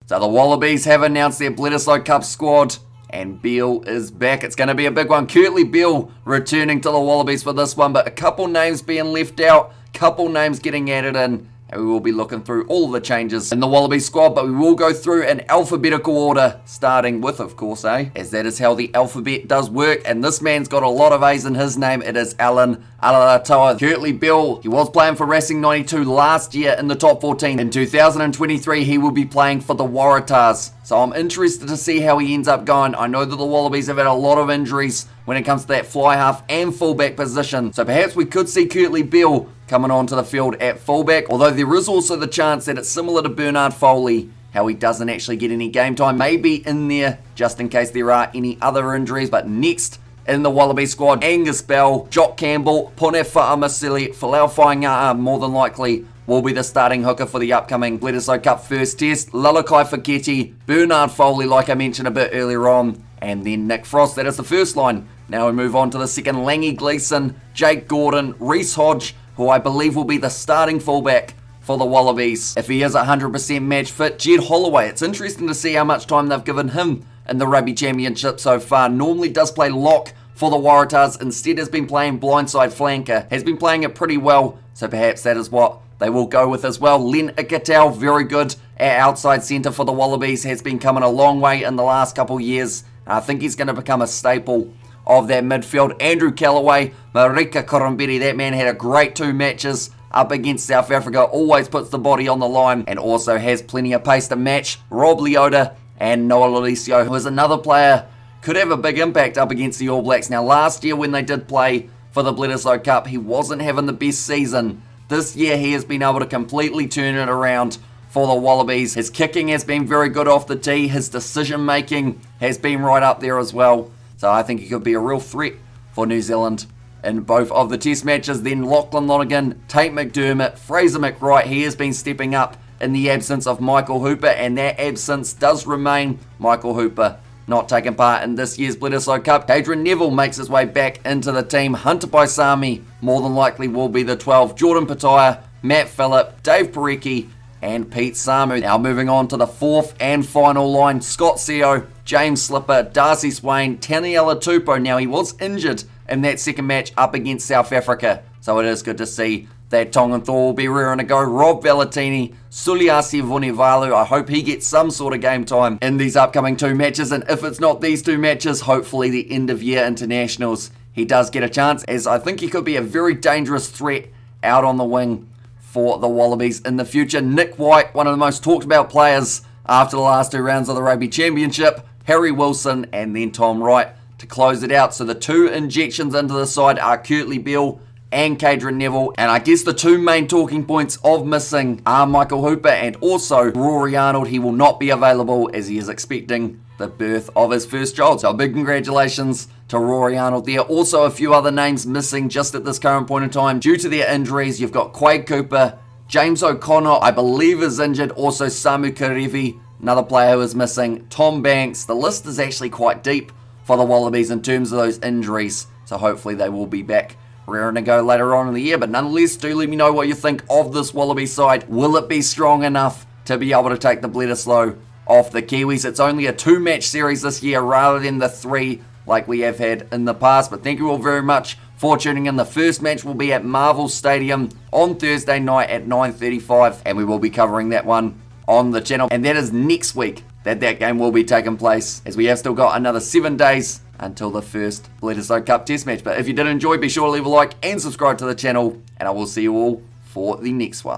So the Wallabies have announced their Bledisloe Cup squad, and Beale is back. It's going to be a big one. Kurtley Beale returning to the Wallabies for this one, but a couple names being left out, couple names getting added in, and we will be looking through all of the changes in the Wallabies squad, but we will go through in alphabetical order, starting with, of course, as that is how the alphabet does work, and this man's got a lot of A's in his name. It is Alan Alaalatoa. Kurtley Beale, he was playing for Racing 92 last year in the top 14. In 2023, he will be playing for the Waratahs. So I'm interested to see how he ends up going. I know that the Wallabies have had a lot of injuries when it comes to that fly half and fullback position. So perhaps we could see Kurtley Beale coming onto the field at fullback. Although there is also the chance that it's similar to Bernard Foley, how he doesn't actually get any game time. Maybe in there just in case there are any other injuries. But next in the Wallabies squad, Angus Bell, Jock Campbell, Pone Fa'amasili, Folau Fainga'a more than likely will be the starting hooker for the upcoming Bledisloe Cup first test. Lalakai Feketi, Bernard Foley, like I mentioned a bit earlier on, and then Nick Frost. That is the first line. Now we move on to the second. Langy Gleeson, Jake Gordon, Reece Hodge, who I believe will be the starting fullback for the Wallabies if he is 100% match fit. Jed Holloway, it's interesting to see how much time they've given him in the Rugby Championship so far. Normally does play lock for the Waratahs, instead has been playing blindside flanker, has been playing it pretty well, so perhaps that is what they will go with as well. Len Ikitau, very good at outside centre for the Wallabies, has been coming a long way in the last couple years. I think he's going to become a staple of that midfield. Andrew Callaway, Marika Koromberi, that man had a great 2 matches up against South Africa, always puts the body on the line and also has plenty of pace to match Rob Leota and Noah Lolesio, who is another player, could have a big impact up against the All Blacks. Now last year when they did play for the Bledisloe Cup, he wasn't having the best season. This year he has been able to completely turn it around for the Wallabies. His kicking has been very good off the tee. His decision making has been right up there as well. So I think he could be a real threat for New Zealand in both of the test matches. Then Lachlan Lonergan, Tate McDermott, Fraser McWright. He has been stepping up in the absence of Michael Hooper, and that absence does remain. Michael Hooper not taking part in this year's Bledisloe Cup. Adrian Neville makes his way back into the team. Hunter Paisami more than likely will be the 12. Jordan Pataya, Matt Phillip, Dave Parecki, and Pete Samu. Now moving on to the fourth and final line. Scott Seo, James Slipper, Darcy Swain, Taniela Tupou. Now he was injured in that second match up against South Africa, so it is good to see that Tongan Thor will be rearing to go. Rob Valentini, Suliasi Vunivalu. I hope he gets some sort of game time in these upcoming 2 matches, and if it's not these 2 matches, hopefully the end of year internationals, he does get a chance, as I think he could be a very dangerous threat out on the wing for the Wallabies in the future. Nick White, one of the most talked about players after the last 2 rounds of the Rugby Championship. Harry Wilson, and then Tom Wright to close it out. So the 2 injections into the side are Kurtley Beale and Kadron Neville, and I guess the 2 main talking points of missing are Michael Hooper and also Rory Arnold. He will not be available as he is expecting the birth of his first child. So big congratulations to Rory Arnold there. Also a few other names missing just at this current point in time due to their injuries. You've got Quade Cooper, James O'Connor, I believe is injured. Also Samu Karevi, another player who is missing. Tom Banks. The list is actually quite deep for the Wallabies in terms of those injuries. So hopefully they will be back raring to go later on in the year. But nonetheless, do let me know what you think of this Wallabies side. Will it be strong enough to be able to take the Bledisloe off the Kiwis? It's only a 2-match series this year rather than the 3 like we have had in the past. But thank you all very much for tuning in. The first match will be at Marvel Stadium on Thursday night at 9:35, and we will be covering that one on the channel. And that is next week that game will be taking place, as we have still got another 7 days until the first Bledisloe Cup test match. But if you did enjoy, be sure to leave a like and subscribe to the channel, and I will see you all for the next one.